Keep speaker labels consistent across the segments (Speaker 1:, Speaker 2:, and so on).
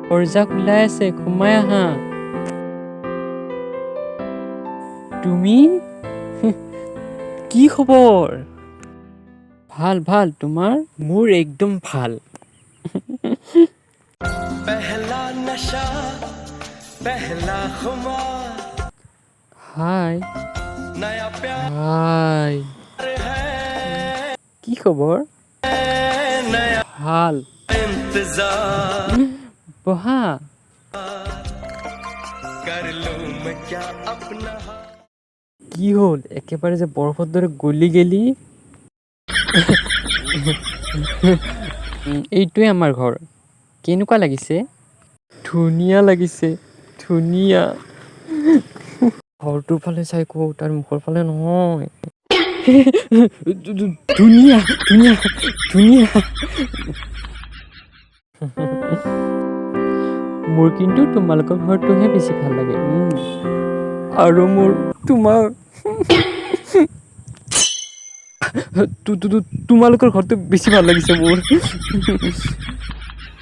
Speaker 1: দৰজা খোলাই আছে, সোমাই আহা। তুমি? কি খবৰ? ভাল ভাল, তোমাৰ? মোৰ একদম ভাল।
Speaker 2: पहला नशा पहला खुमार
Speaker 1: হাই
Speaker 2: नया प्यार
Speaker 1: হাই,
Speaker 2: है
Speaker 1: কি খবৰ?
Speaker 2: नया
Speaker 1: ভাল।
Speaker 2: इंतजार
Speaker 1: বহা।
Speaker 2: कर लूं मैं क्या अपना
Speaker 1: কি হ'ল একেবাৰে যে বৰফৰ দৰে গলি গেলি? এইটোৱে আমাৰ ঘৰ। কেনেকুৱা লাগিছে? ধুনীয়া লাগিছে, ধুনীয়া। ঘৰটোৰ ফালে চাই কওঁ, তাৰ মুখৰ ফালে নহয়। ধুনীয়া ধুনীয়া ধুনীয়া। মোৰ কিন্তু তোমালোকৰ ঘৰটোহে বেছি ভাল লাগে। আৰু মোৰ তোমাৰ তোমালোকৰ ঘৰটো বেছি ভাল লাগিছে মোৰ।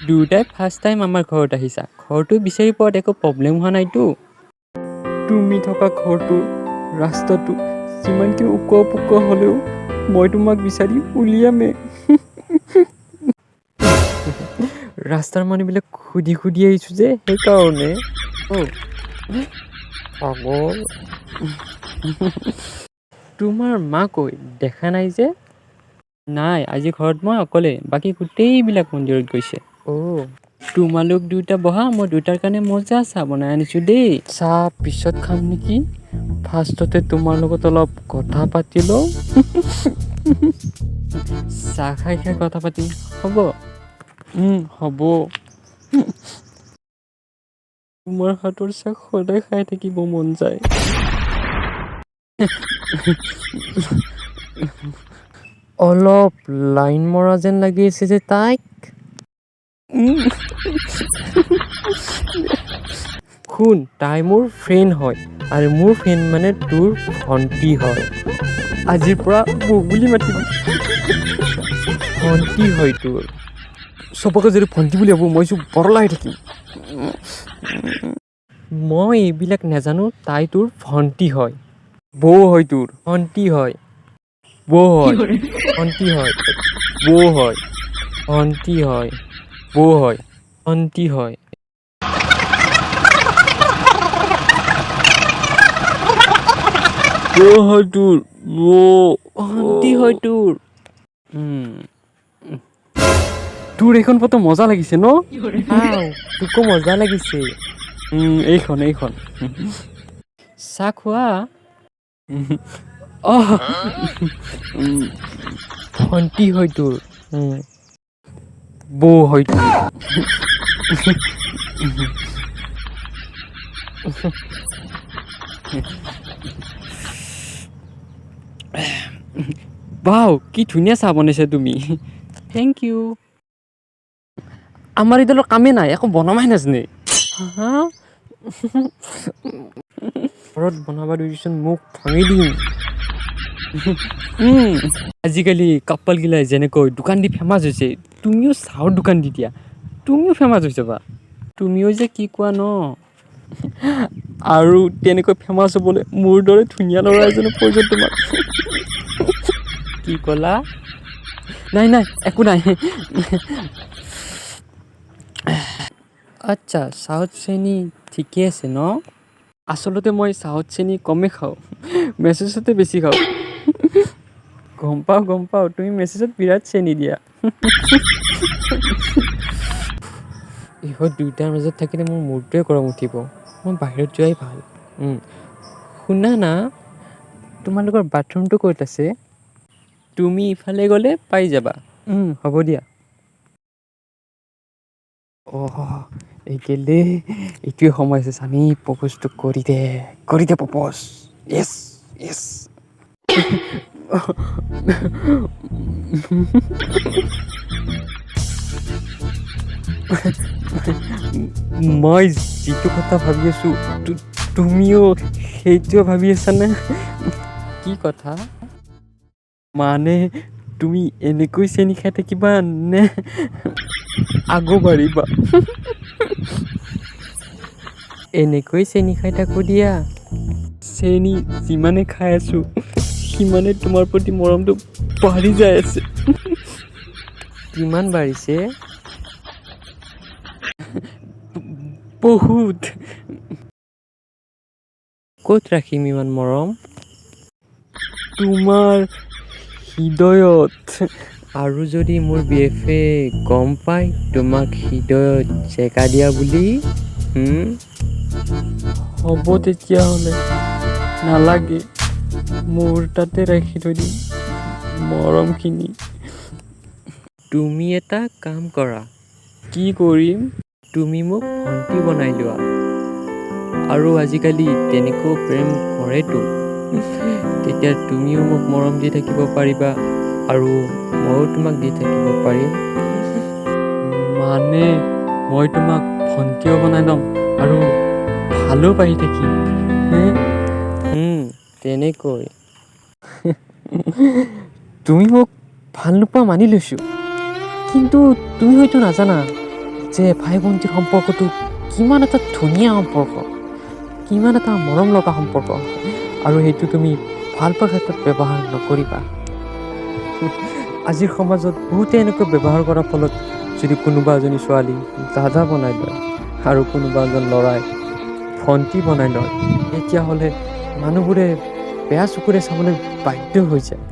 Speaker 1: দুয়োটাই ফাৰ্ষ্ট টাইম আমাৰ ঘৰত আহিছা। ঘৰটো বিচাৰি পোৱাত একো প্ৰব্লেম হোৱা নাইতো? তুমি থকা ঘৰটো, ৰাস্তাটো যিমানখিনি ওখ পোক হ'লেও মই তোমাক বিচাৰি উলিয়ামে। ৰাস্তাৰ মানুহবিলাক সুধি সুধি আহিছো যে সেইকাৰণে। পাগল। তোমাৰ মা কৈ দেখা নাই যে? নাই, আজি ঘৰত মই অকলে, বাকী গোটেইবিলাক মন্দিৰত গৈছে। তোমালোক দুটা বহা, মই দুটাৰ কাৰণে মজা চাহ বনাই আনিছো দেই। চাহ পিছত খাম নেকি? ফাৰ্ষ্টতে তোমাৰ লগত অলপ কথা পাতি লওঁ। চাহ খাই খাই কথা পাতিম, হ'ব? হ'ব। তোমাৰ হাতৰ চাহ সদায় খাই থাকিব মন যায়। অলপ লাইন মৰা যেন লাগি আছে যে তাইক। শুন, তাই মোৰ ফ্ৰেণ্ড হয়, আৰু মোৰ ফ্ৰেণ্ড মানে তোৰ ভণ্টি হয়। আজিৰ পৰা বৌ বুলি মাতিবি। ভণ্টি হয় তোৰ। চবকে যদি ভণ্টি বুলি ভাবোঁ, মই বৰলা হৈ থাকিম। মই এইবিলাক নাজানো, তাই তোৰ ভণ্টি হয়। বৌ হয় তোৰ, ভণ্টি হয়। বৌ হয়, ভণ্টি হয়, বৌ হয়, ভণ্টি হয়, বৌ হয়, ভণ্টি হয়। বৌ হয় তোৰ, বৌ। ভণ্টি হয় তোৰ। তোৰ এইখন ফটো মজা লাগিছে ন? তোকো মজা লাগিছে। এইখন। চাহ খোৱা? ভণ্টি হয় তোৰ। বৌ হয় তোৰ। ৱাও, কি ধুনীয়া চাহ বনাইছা তুমি। Thank you. আমাৰ এইডালৰ কামেই নাই, একো বনাবাই নাজানে। হা? ঘৰত বনাবা দিবিচোন, মোক ভাঙি দিম। আজিকালি কাপালগিলাই যেনেকৈ দোকান দি ফেমাছ হৈছে, তুমিও চাহৰ দোকান দি দিয়া, তুমিও ফেমাছ হৈ যাবা। তুমিও যে কি কোৱা ন? আৰু তেনেকৈ ফেমাছ হ'বলৈ মোৰ দৰে ধুনীয়া ল'ৰা এজনৰ প্ৰয়োজন তোমাক। কি ক'লা? নাই একো নাই। আচ্ছা, চাহত চেনি ঠিকে আছে ন? আচলতে মই চাহত চেনি কমেই খাওঁ, মেছেজতে বেছি খাওঁ। গম পাওঁ, তুমি মেছেজত বিৰাট চেনি দিয়া। ইহঁত দুয়োটাৰ মাজত থাকিলে মোৰ মূৰটোৱে গৰম উঠিব। মই বাহিৰত যোৱাই ভাল। শুনা না, তোমালোকৰ বাথৰুমটো ক'ত আছে? তুমি ইফালে গ'লে পাই যাবা। হ'ব দিয়া। এইগেলে এইটোৱে সময় আছে চানি, প্ৰপ'জটো কৰি দে প্ৰপ'জ। য়েছ। মই যিটো কথা ভাবি আছো, তুমিও সেইটোৱে ভাবি আছানে? কি কথা? মানে তুমি এনেকৈ চেনি খাই থাকিবা নে আগবাঢ়িবা। এনেকৈ চেনি খাই থাকোঁ দিয়া। চেনি যিমানে খাই আছোঁ সিমানে তোমাৰ প্ৰতি মৰমটো বাঢ়ি যাই আছে। কিমান বাঢ়িছে? বহুত। ক'ত ৰাখিম ইমান মৰম? তোমাৰ হৃদয়ত। আৰু যদি মোৰ BF-এ গম পায় তোমাক হৃদয়ত জেগা দিয়া বুলি, হ'ব তেতিয়াহ'লে, নালাগে, মোৰ তাতে ৰাখি থৈ দিম মৰমখিনি। তুমি এটা কাম কৰা। কি কৰিম? তুমি মোক ভণ্টি বনাই লোৱা। আৰু আজিকালি তেনেকৈ প্ৰেম কৰেতো। তেতিয়া তুমিও মোক মৰম দি থাকিব পাৰিবা আৰু ময়ো তোমাক দি থাকিব পাৰিম। মানে মই তোমাক ভণ্টিও বনাই ল'ম আৰু ভালো পাই থাকিম। তেনেকৈ। তুমি মোক ভাল নোপোৱা মানি লৈছোঁ, কিন্তু তুমি হয়তো নাজানা যে ভাই ভণ্টিৰ সম্পৰ্কটো কিমান এটা ধুনীয়া সম্পৰ্ক, কিমান এটা মৰম লগা সম্পৰ্ক, আৰু সেইটো তুমি ভাল পোৱাৰ ক্ষেত্ৰত ব্যৱহাৰ নকৰিবা। আজিৰ সমাজত বহুতে এনেকৈ ব্যৱহাৰ কৰাৰ ফলত যদি কোনোবা এজনী ছোৱালী দাদা বনাই লয় আৰু কোনোবা এজন ল'ৰাই ভণ্টি বনাই লয়, তেতিয়াহ'লে মানুহবোৰে বেয়া চকুৰে চাবলৈ বাধ্য হৈ যায়।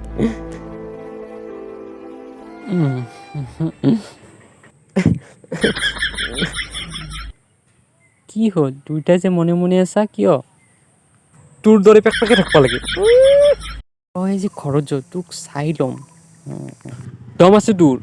Speaker 1: কি হ'ল? দুইটাই যে মনে মনে আছা কিয়? তোৰ দৰে পেকপেকে থাকিব লাগে। তই আজি ঘৰত যাওঁ, তোক চাই ল'ম। দম আছে তোৰ।